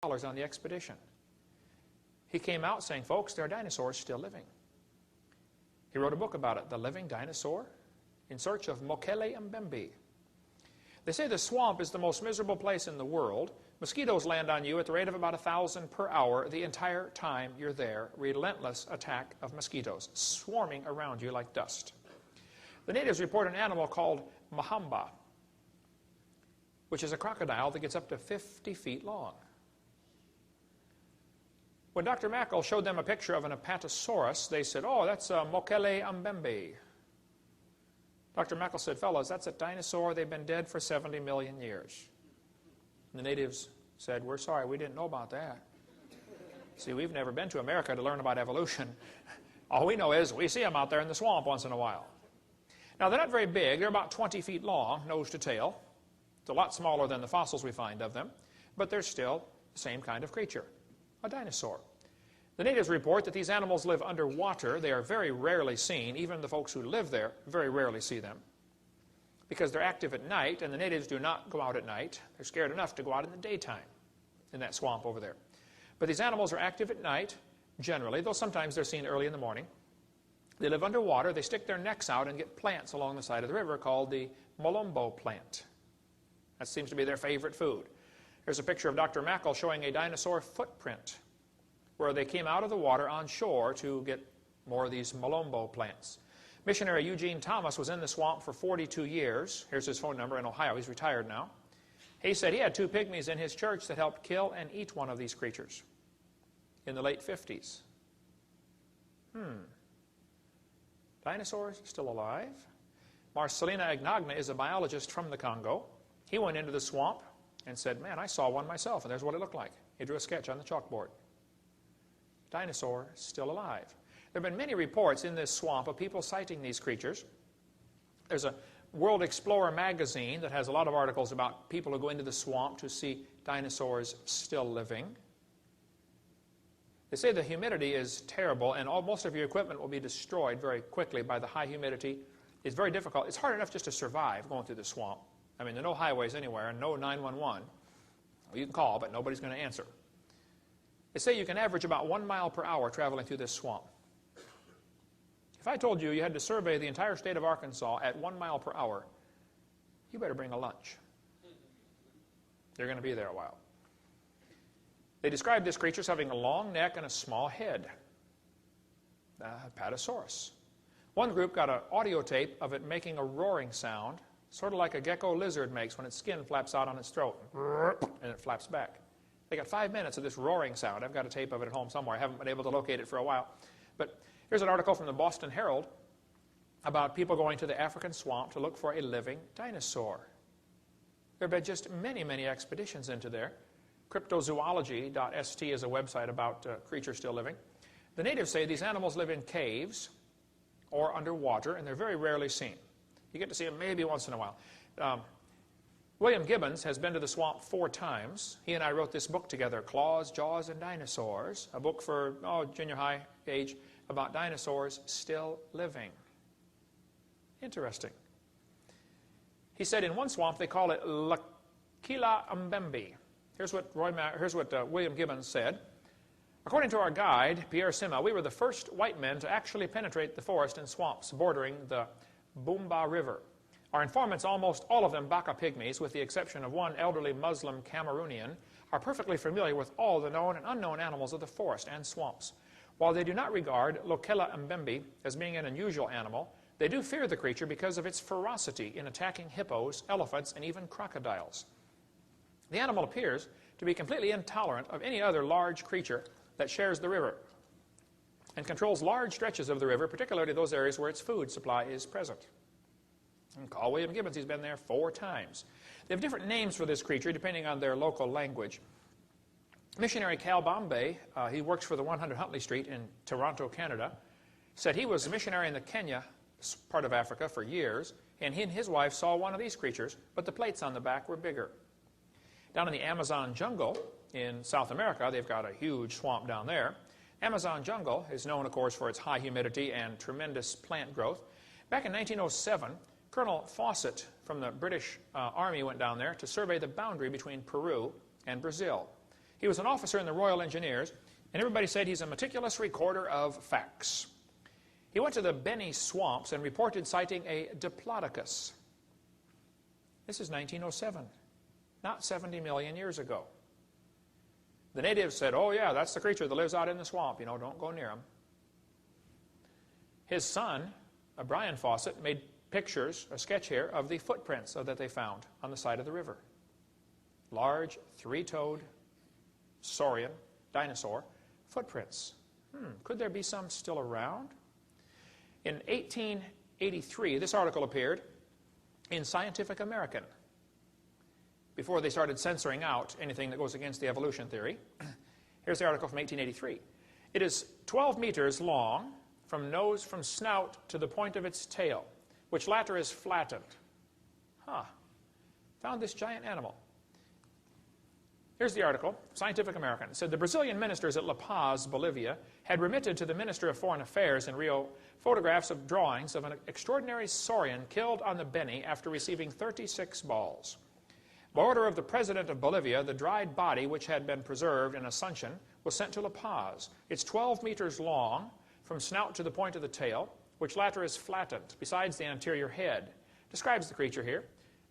on the expedition. He came out saying, folks, there are dinosaurs still living. He wrote a book about it, The Living Dinosaur, in search of Mokele Mbembe. They say the swamp is the most miserable place in the world. Mosquitoes land on you at the rate of about 1,000 per hour the entire time you're there. Relentless attack of mosquitoes, swarming around you like dust. The natives report an animal called Mahamba, which is a crocodile that gets up to 50 feet long. When Dr. Mackel showed them a picture of an Apatosaurus, they said, oh, that's a Mokele Mbembe. Dr. Mackel said, fellas, that's a dinosaur. They've been dead for 70 million years. And the natives said, we're sorry, we didn't know about that. See, we've never been to America to learn about evolution. All we know is we see them out there in the swamp once in a while. Now, they're not very big. They're about 20 feet long, nose to tail. It's a lot smaller than the fossils we find of them, but they're still the same kind of creature, a dinosaur. The natives report that these animals live underwater. They are very rarely seen. Even the folks who live there very rarely see them because they're active at night, and the natives do not go out at night. They're scared enough to go out in the daytime in that swamp over there. But these animals are active at night, generally, though sometimes they're seen early in the morning. They live underwater. They stick their necks out and get plants along the side of the river called the molombo plant. That seems to be their favorite food. Here's a picture of Dr. Mackel showing a dinosaur footprint where they came out of the water on shore to get more of these molombo plants. Missionary Eugene Thomas was in the swamp for 42 years. Here's his phone number in Ohio. He's retired now. He said he had 2 pygmies in his church that helped kill and eat one of these creatures in the late 50s. Dinosaurs still alive? Marcelina Agnagna is a biologist from the Congo. He went into the swamp and said, man, I saw one myself, and there's what it looked like. He drew a sketch on the chalkboard. Dinosaur still alive. There have been many reports in this swamp of people sighting these creatures. There's a World Explorer magazine that has a lot of articles about people who go into the swamp to see dinosaurs still living. They say the humidity is terrible, and most of your equipment will be destroyed very quickly by the high humidity. It's very difficult. It's hard enough just to survive going through the swamp. I mean, there are no highways anywhere and no 911. Well, you can call, but nobody's going to answer. They say you can average about 1 mile per hour traveling through this swamp. If I told you you had to survey the entire state of Arkansas at 1 mile per hour, you better bring a lunch. You're going to be there a while. They describe this creature as having a long neck and a small head. Apatosaurus. One group got an audio tape of it making a roaring sound, sort of like a gecko lizard makes when its skin flaps out on its throat, and it flaps back. They got 5 minutes of this roaring sound. I've got a tape of it at home somewhere. I haven't been able to locate it for a while. But here's an article from the Boston Herald about people going to the African swamp to look for a living dinosaur. There have been just many, many expeditions into there. Cryptozoology.st is a website about creatures still living. The natives say these animals live in caves or underwater, and they're very rarely seen. You get to see them maybe once in a while. William Gibbons has been to the swamp 4 times. He and I wrote this book together, Claws, Jaws, and Dinosaurs, a book for junior high age about dinosaurs still living. Interesting. He said in one swamp they call it Lakila Mbembe. Here's what William Gibbons said. According to our guide, Pierre Sima, we were the first white men to actually penetrate the forest and swamps bordering the Bumba River. Our informants, almost all of them Baka pygmies, with the exception of one elderly Muslim Cameroonian, are perfectly familiar with all the known and unknown animals of the forest and swamps. While they do not regard Lokela Mbembe as being an unusual animal, they do fear the creature because of its ferocity in attacking hippos, elephants, and even crocodiles. The animal appears to be completely intolerant of any other large creature that shares the river and controls large stretches of the river, particularly those areas where its food supply is present. And call William Gibbons. He's been there 4 times. They have different names for this creature depending on their local language. Missionary Cal Bombay, he works for the 100 Huntley Street in Toronto, Canada, said he was a missionary in the Kenya part of Africa for years, and he and his wife saw one of these creatures, but the plates on the back were bigger. Down in the Amazon jungle in South America, they've got a huge swamp down there. Amazon jungle is known, of course, for its high humidity and tremendous plant growth. Back in 1907, Colonel Fawcett from the British Army went down there to survey the boundary between Peru and Brazil. He was an officer in the Royal Engineers, and everybody said he's a meticulous recorder of facts. He went to the Benny swamps and reported sighting a Diplodocus. This is 1907, not 70 million years ago. The natives said, oh yeah, that's the creature that lives out in the swamp. You know, don't go near him. His son, Brian Fawcett, made pictures, a sketch here, of the footprints that they found on the side of the river. Large, three-toed, saurian, dinosaur footprints. Could there be some still around? In 1883, this article appeared in Scientific American, before they started censoring out anything that goes against the evolution theory. Here's the article from 1883. It is 12 meters long from snout to the point of its tail, which latter is flattened. Found this giant animal. Here's the article, Scientific American. It said the Brazilian ministers at La Paz, Bolivia, had remitted to the Minister of Foreign Affairs in Rio photographs of drawings of an extraordinary saurian killed on the Beni after receiving 36 balls. By order of the President of Bolivia, the dried body, which had been preserved in Asuncion, was sent to La Paz. It's 12 meters long from snout to the point of the tail, which latter is flattened, besides the anterior head. Describes the creature here.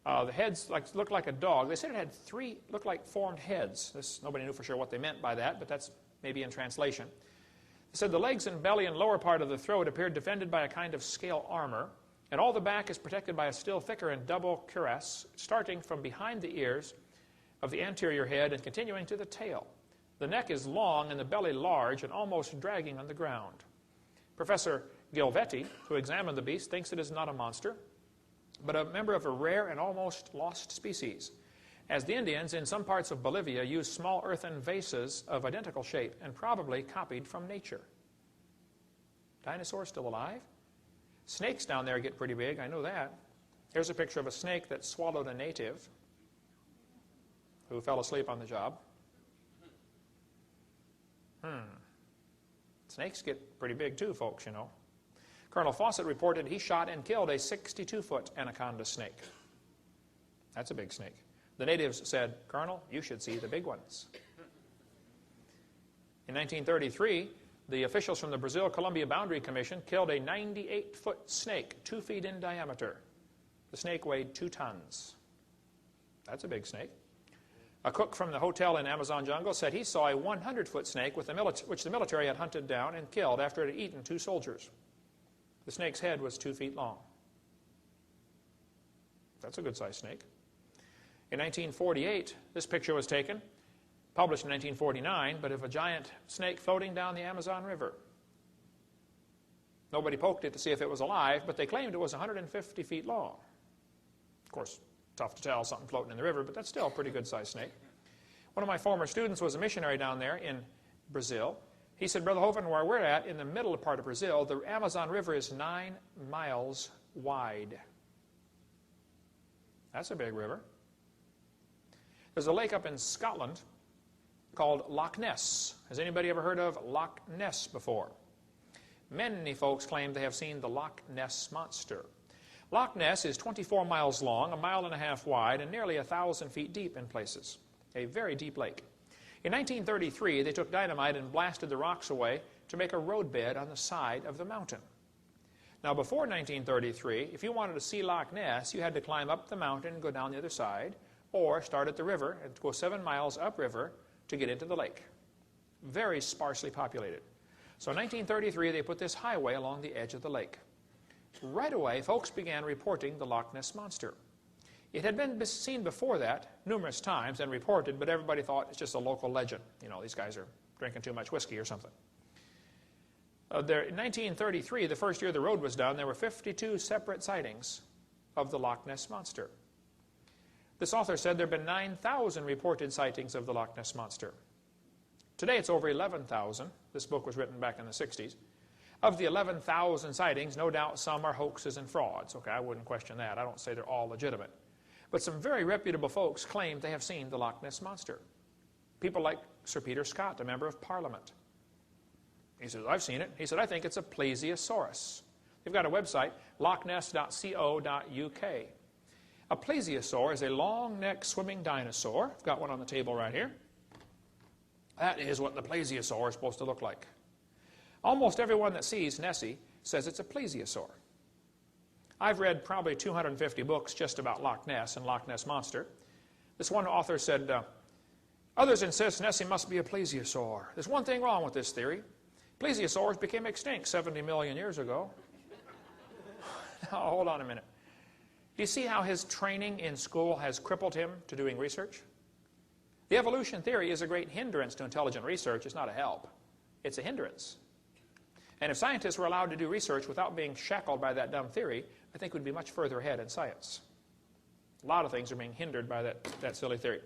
The heads look like a dog. They said it had three, looked like formed heads. Nobody knew for sure what they meant by that, but that's maybe in translation. They said the legs and belly and lower part of the throat appeared defended by a kind of scale armor, and all the back is protected by a still thicker and double cuirass, starting from behind the ears of the anterior head and continuing to the tail. The neck is long and the belly large and almost dragging on the ground. Professor Gilvetti, who examined the beast, thinks it is not a monster, but a member of a rare and almost lost species, as the Indians in some parts of Bolivia use small earthen vases of identical shape and probably copied from nature. Dinosaurs still alive? Snakes down there get pretty big, I know that. Here's a picture of a snake that swallowed a native who fell asleep on the job. Snakes get pretty big too, folks, you know. Colonel Fawcett reported he shot and killed a 62-foot anaconda snake. That's a big snake. The natives said, Colonel, you should see the big ones. In 1933, the officials from the Brazil-Colombia Boundary Commission killed a 98-foot snake, 2 feet in diameter. The snake weighed 2 tons. That's a big snake. A cook from the hotel in Amazon jungle said he saw a 100-foot snake which the military had hunted down and killed after it had eaten 2 soldiers. The snake's head was 2 feet long. That's a good-sized snake. In 1948, this picture was taken, published in 1949, but of a giant snake floating down the Amazon River. Nobody poked it to see if it was alive, but they claimed it was 150 feet long. Of course, tough to tell, something floating in the river, but that's still a pretty good-sized snake. One of my former students was a missionary down there in Brazil. He said, Brother Hovind, where we're at, in the middle part of Brazil, the Amazon River is 9 miles wide. That's a big river. There's a lake up in Scotland called Loch Ness. Has anybody ever heard of Loch Ness before? Many folks claim they have seen the Loch Ness Monster. Loch Ness is 24 miles long, 1.5 miles wide, and nearly 1,000 feet deep in places. A very deep lake. In 1933, they took dynamite and blasted the rocks away to make a roadbed on the side of the mountain. Now, before 1933, if you wanted to see Loch Ness, you had to climb up the mountain and go down the other side, or start at the river and go 7 miles upriver to get into the lake. Very sparsely populated. So in 1933, they put this highway along the edge of the lake. Right away, folks began reporting the Loch Ness Monster. It had been seen before that numerous times and reported, but everybody thought it's just a local legend. You know, these guys are drinking too much whiskey or something. In 1933, the first year the road was done, there were 52 separate sightings of the Loch Ness Monster. This author said there have been 9,000 reported sightings of the Loch Ness Monster. Today it's over 11,000. This book was written back in the 60s. Of the 11,000 sightings, no doubt some are hoaxes and frauds. Okay, I wouldn't question that. I don't say they're all legitimate. But some very reputable folks claim they have seen the Loch Ness Monster. People like Sir Peter Scott, a member of Parliament. He says, I've seen it. He said, I think it's a plesiosaurus. They've got a website, lochness.co.uk. A plesiosaur is a long-necked swimming dinosaur. I've got one on the table right here. That is what the plesiosaur is supposed to look like. Almost everyone that sees Nessie says it's a plesiosaur. I've read probably 250 books just about Loch Ness and Loch Ness Monster. This one author said, others insist Nessie must be a plesiosaur. There's one thing wrong with this theory. Plesiosaurs became extinct 70 million years ago. Now, hold on a minute. Do you see how his training in school has crippled him to doing research? The evolution theory is a great hindrance to intelligent research. It's not a help. It's a hindrance. And if scientists were allowed to do research without being shackled by that dumb theory, I think we'd be much further ahead in science. A lot of things are being hindered by that silly theory.